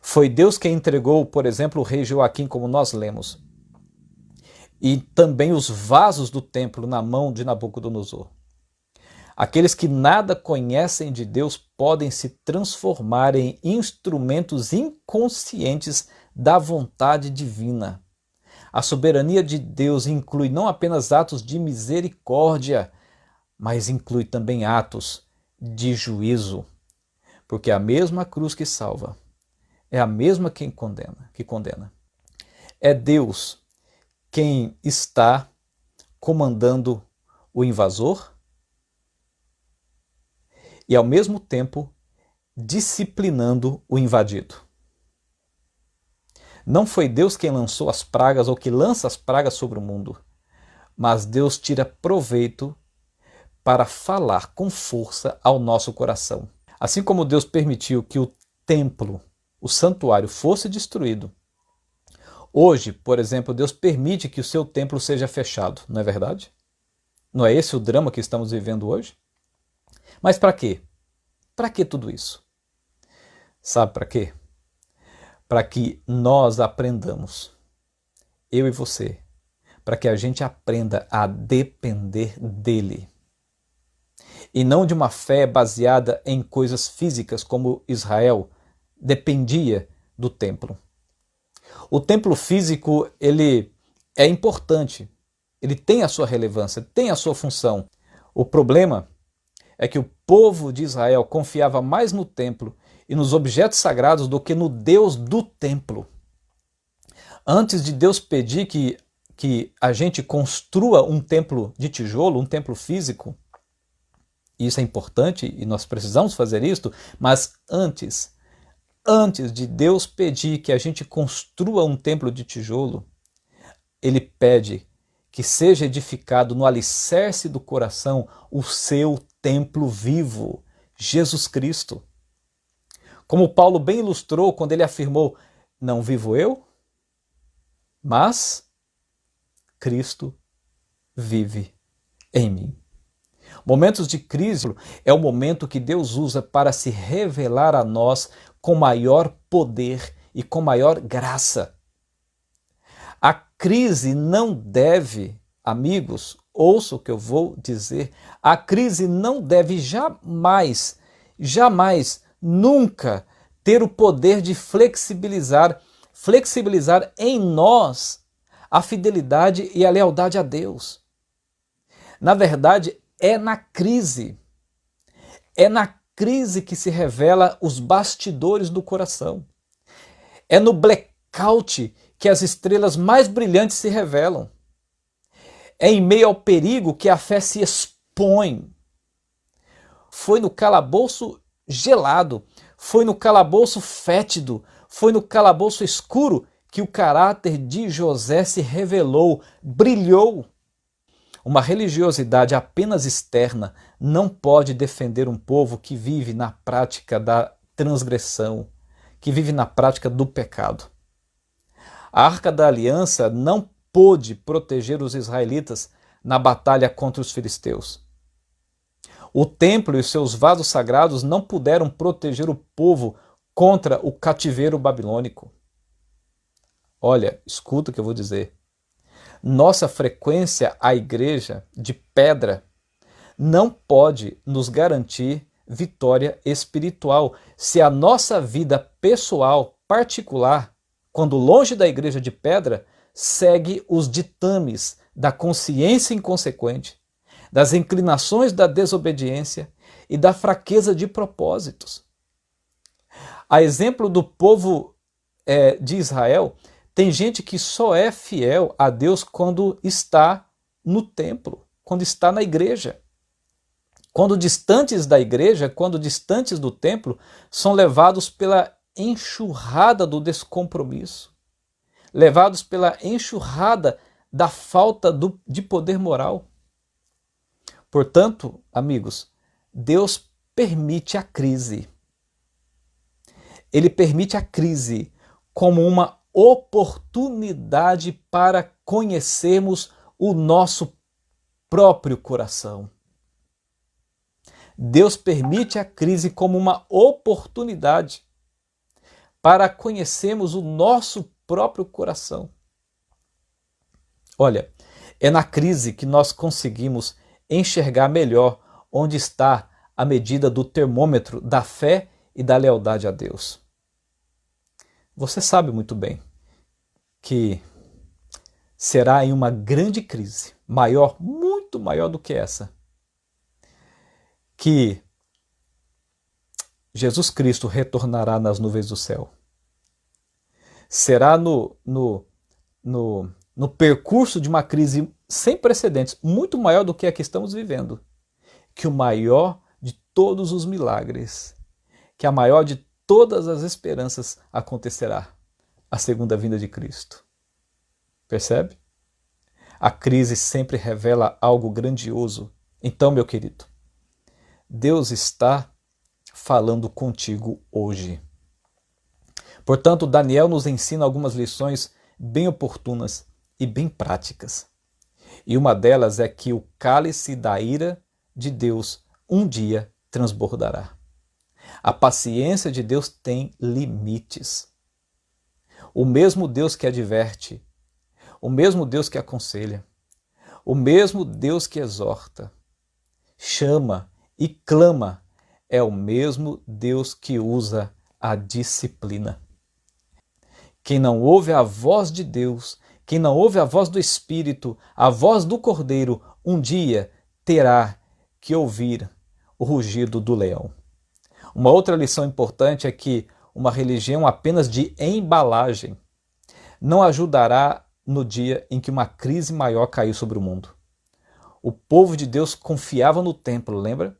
Foi Deus quem entregou, por exemplo, o rei Joaquim, como nós lemos, e também os vasos do templo na mão de Nabucodonosor. Aqueles que nada conhecem de Deus podem se transformar em instrumentos inconscientes da vontade divina. A soberania de Deus inclui não apenas atos de misericórdia, mas inclui também atos de juízo, porque a mesma cruz que salva é a mesma que condena. É Deus quem está comandando o invasor e, ao mesmo tempo, disciplinando o invadido. Não foi Deus quem lançou as pragas ou que lança as pragas sobre o mundo, mas Deus tira proveito para falar com força ao nosso coração. Assim como Deus permitiu que o templo, o santuário, fosse destruído, hoje, por exemplo, Deus permite que o seu templo seja fechado, não é verdade? Não é esse o drama que estamos vivendo hoje? Mas para quê? Para que tudo isso? Sabe para quê? Para que nós aprendamos, eu e você, para que a gente aprenda a depender dele. E não de uma fé baseada em coisas físicas, como Israel dependia do templo. O templo físico, ele é importante, ele tem a sua relevância, tem a sua função. O problema é que o povo de Israel confiava mais no templo e nos objetos sagrados do que no Deus do templo. Antes de Deus pedir que a gente construa um templo de tijolo, um templo físico, isso é importante e nós precisamos fazer isso, mas antes de Deus pedir que a gente construa um templo de tijolo, ele pede que seja edificado no alicerce do coração o seu templo vivo, Jesus Cristo. Como Paulo bem ilustrou quando ele afirmou: não vivo eu, mas Cristo vive em mim. Momentos de crise é o momento que Deus usa para se revelar a nós com maior poder e com maior graça. A crise não deve, amigos, ouça o que eu vou dizer, a crise não deve jamais, nunca ter o poder de flexibilizar em nós a fidelidade e a lealdade a Deus. Na verdade, é na crise que se revela os bastidores do coração. É no blackout que as estrelas mais brilhantes se revelam. É em meio ao perigo que a fé se expõe. Foi no calabouço gelado, foi no calabouço fétido, foi no calabouço escuro que o caráter de José se revelou, brilhou. Uma religiosidade apenas externa não pode defender um povo que vive na prática da transgressão, que vive na prática do pecado. A Arca da Aliança não pôde proteger os israelitas na batalha contra os filisteus. O templo e os seus vasos sagrados não puderam proteger o povo contra o cativeiro babilônico. Olha, escuta o que eu vou dizer. Nossa frequência à igreja de pedra não pode nos garantir vitória espiritual se a nossa vida pessoal, particular, quando longe da igreja de pedra, segue os ditames da consciência inconsequente, das inclinações da desobediência e da fraqueza de propósitos. A exemplo do povo de Israel, tem gente que só é fiel a Deus quando está no templo, quando está na igreja. Quando distantes da igreja, quando distantes do templo, são levados pela enxurrada do descompromisso, levados pela enxurrada da falta de poder moral. Portanto, amigos, Deus permite a crise. Ele permite a crise como uma oportunidade para conhecermos o nosso próprio coração. Deus permite a crise como uma oportunidade para conhecermos o nosso próprio coração. Olha, é na crise que nós conseguimos enxergar melhor onde está a medida do termômetro da fé e da lealdade a Deus. Você sabe muito bem que será em uma grande crise, maior, muito maior do que essa, que Jesus Cristo retornará nas nuvens do céu. Será no percurso de uma crise sem precedentes, muito maior do que a que estamos vivendo, que o maior de todos os milagres, que a maior de todas as esperanças acontecerá, a segunda vinda de Cristo. Percebe? A crise sempre revela algo grandioso. Então, meu querido, Deus está falando contigo hoje. Portanto, Daniel nos ensina algumas lições bem oportunas e bem práticas. E uma delas é que o cálice da ira de Deus um dia transbordará. A paciência de Deus tem limites. O mesmo Deus que adverte, o mesmo Deus que aconselha, o mesmo Deus que exorta, chama e clama, é o mesmo Deus que usa a disciplina. Quem não ouve a voz de Deus, quem não ouve a voz do Espírito, a voz do Cordeiro, um dia terá que ouvir o rugido do leão. Uma outra lição importante é que uma religião apenas de embalagem não ajudará no dia em que uma crise maior caiu sobre o mundo. O povo de Deus confiava no templo, lembra?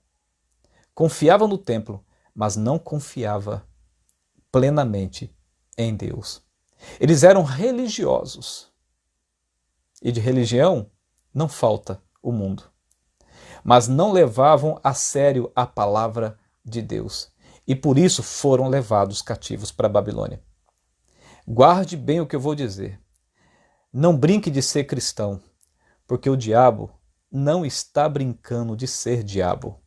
Confiava no templo, mas não confiava plenamente em Deus. Eles eram religiosos. E de religião não falta o mundo. Mas não levavam a sério a palavra de Deus. E por isso foram levados cativos para a Babilônia. Guarde bem o que eu vou dizer. Não brinque de ser cristão, porque o diabo não está brincando de ser diabo.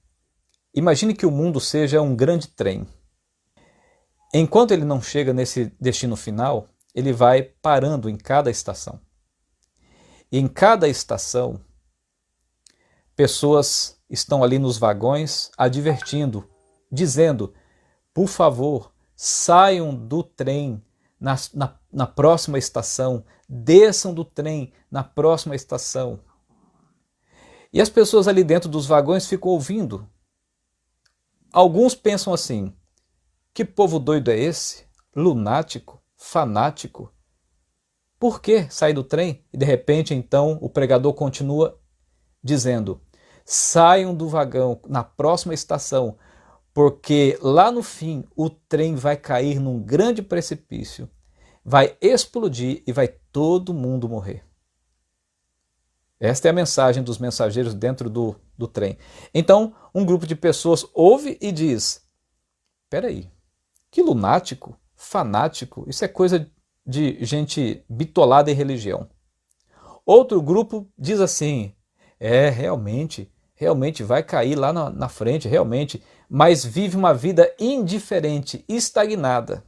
Imagine que o mundo seja um grande trem. Enquanto ele não chega nesse destino final, ele vai parando em cada estação. E em cada estação, pessoas estão ali nos vagões advertindo, dizendo, por favor, saiam do trem na próxima estação, desçam do trem na próxima estação. E as pessoas ali dentro dos vagões ficam ouvindo. Alguns pensam assim, que povo doido é esse? Lunático? Fanático? Por que sair do trem? E de repente, então, o pregador continua dizendo, saiam do vagão na próxima estação, porque lá no fim o trem vai cair num grande precipício, vai explodir e vai todo mundo morrer. Esta é a mensagem dos mensageiros dentro do trem. Então, um grupo de pessoas ouve e diz, peraí, que lunático, fanático, isso é coisa de gente bitolada em religião. Outro grupo diz assim, realmente vai cair lá na frente, realmente, mas vive uma vida indiferente, estagnada.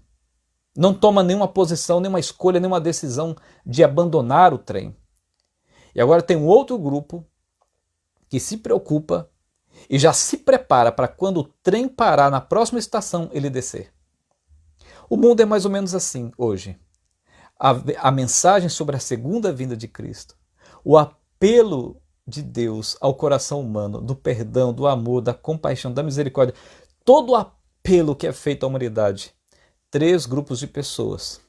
Não toma nenhuma posição, nenhuma escolha, nenhuma decisão de abandonar o trem. E agora tem um outro grupo que se preocupa e já se prepara para quando o trem parar na próxima estação ele descer. O mundo é mais ou menos assim hoje. A mensagem sobre a segunda vinda de Cristo, o apelo de Deus ao coração humano, do perdão, do amor, da compaixão, da misericórdia, todo o apelo que é feito à humanidade, 3 grupos de pessoas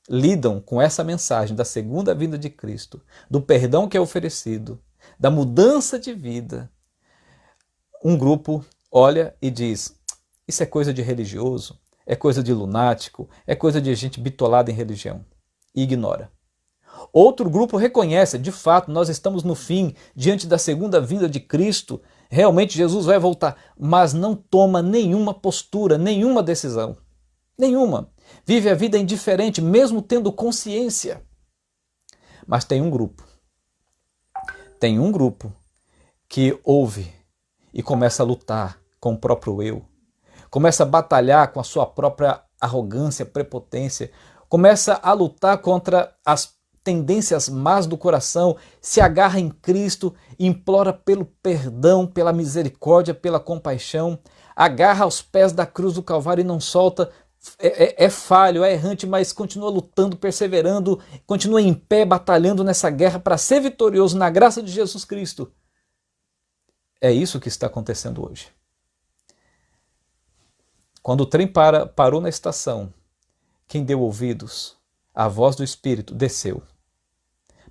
lidam com essa mensagem da segunda vinda de Cristo, do perdão que é oferecido, da mudança de vida. Um grupo olha e diz, isso é coisa de religioso, é coisa de lunático, é coisa de gente bitolada em religião, e ignora. Outro grupo reconhece, de fato, nós estamos no fim, diante da segunda vinda de Cristo, realmente Jesus vai voltar, mas não toma nenhuma postura, nenhuma decisão. Nenhuma. Vive a vida indiferente, mesmo tendo consciência. Mas tem um grupo que ouve e começa a lutar com o próprio eu, começa a batalhar com a sua própria arrogância, prepotência, começa a lutar contra as tendências más do coração, se agarra em Cristo, implora pelo perdão, pela misericórdia, pela compaixão, agarra aos pés da cruz do Calvário e não solta, é falho, é errante, mas continua lutando, perseverando, continua em pé, batalhando nessa guerra para ser vitorioso na graça de Jesus Cristo. É isso que está acontecendo hoje. Quando o trem parou na estação, quem deu ouvidos à voz do Espírito desceu.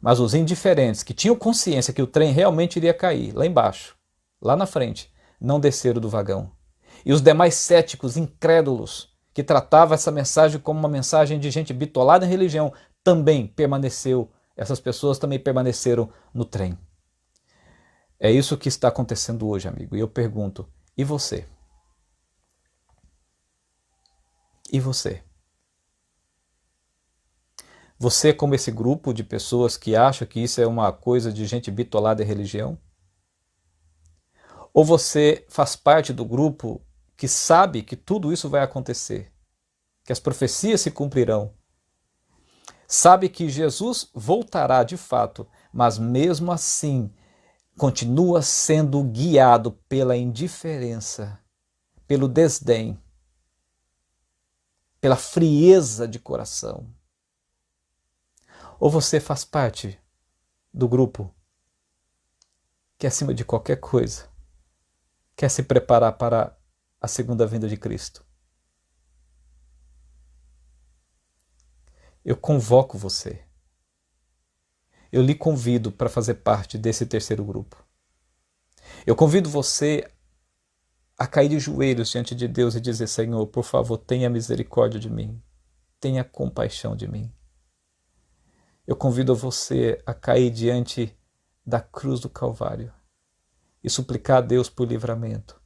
Mas os indiferentes, que tinham consciência que o trem realmente iria cair, lá embaixo, lá na frente, não desceram do vagão. E os demais céticos, incrédulos, que tratavam essa mensagem como uma mensagem de gente bitolada em religião, essas pessoas também permaneceram no trem. É isso que está acontecendo hoje, amigo. E eu pergunto, e você? E você? Você é como esse grupo de pessoas que acha que isso é uma coisa de gente bitolada em religião? Ou você faz parte do grupo que sabe que tudo isso vai acontecer, que as profecias se cumprirão, sabe que Jesus voltará de fato, mas mesmo assim continua sendo guiado pela indiferença, pelo desdém, pela frieza de coração? Ou você faz parte do grupo que, acima de qualquer coisa, quer se preparar para a segunda vinda de Cristo? Eu convoco você. Eu lhe convido para fazer parte desse terceiro grupo. Eu convido você a cair de joelhos diante de Deus e dizer: Senhor, por favor, tenha misericórdia de mim. Tenha compaixão de mim. Eu convido você a cair diante da cruz do Calvário e suplicar a Deus por livramento.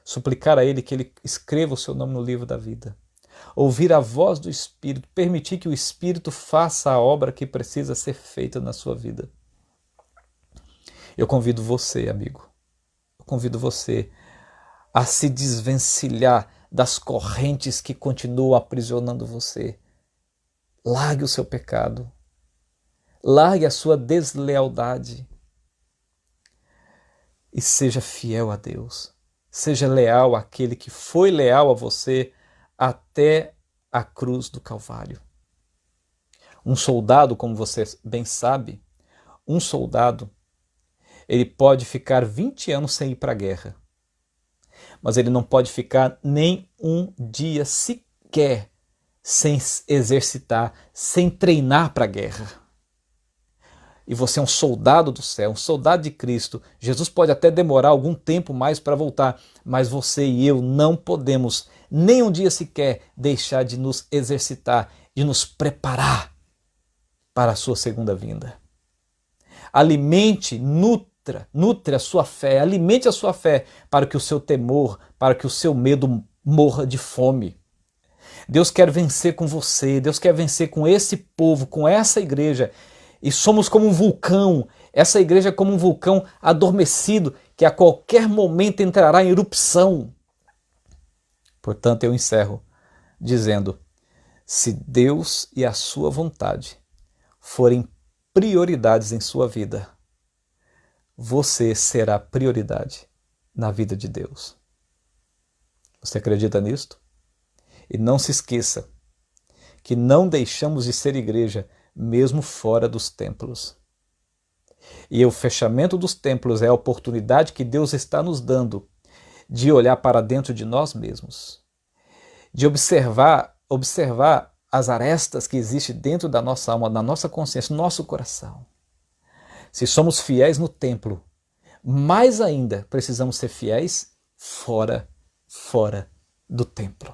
Suplicar a Ele que Ele escreva o seu nome no livro da vida. Ouvir a voz do Espírito, permitir que o Espírito faça a obra que precisa ser feita na sua vida. Eu convido você, amigo, eu convido você a se desvencilhar das correntes que continuam aprisionando você. Largue o seu pecado. Largue a sua deslealdade e seja fiel a Deus. Seja leal àquele que foi leal a você até a cruz do Calvário. Um soldado, como você bem sabe, um soldado, ele pode ficar 20 anos sem ir para a guerra, mas ele não pode ficar nem um dia sequer sem exercitar, sem treinar para a guerra. E você é um soldado do céu, um soldado de Cristo. Jesus pode até demorar algum tempo mais para voltar, mas você e eu não podemos nem um dia sequer deixar de nos exercitar, de nos preparar para a sua segunda vinda. Alimente, nutre a sua fé, alimente a sua fé para que o seu temor, para que o seu medo morra de fome. Deus quer vencer com você, Deus quer vencer com esse povo, com essa igreja. E somos como um vulcão, essa igreja é como um vulcão adormecido, que a qualquer momento entrará em erupção. Portanto, eu encerro dizendo: se Deus e a sua vontade forem prioridades em sua vida, você será prioridade na vida de Deus. Você acredita nisto? E não se esqueça que não deixamos de ser igreja mesmo fora dos templos. E o fechamento dos templos é a oportunidade que Deus está nos dando de olhar para dentro de nós mesmos, de observar as arestas que existem dentro da nossa alma, da nossa consciência, no nosso coração. Se somos fiéis no templo, mais ainda precisamos ser fiéis fora do templo.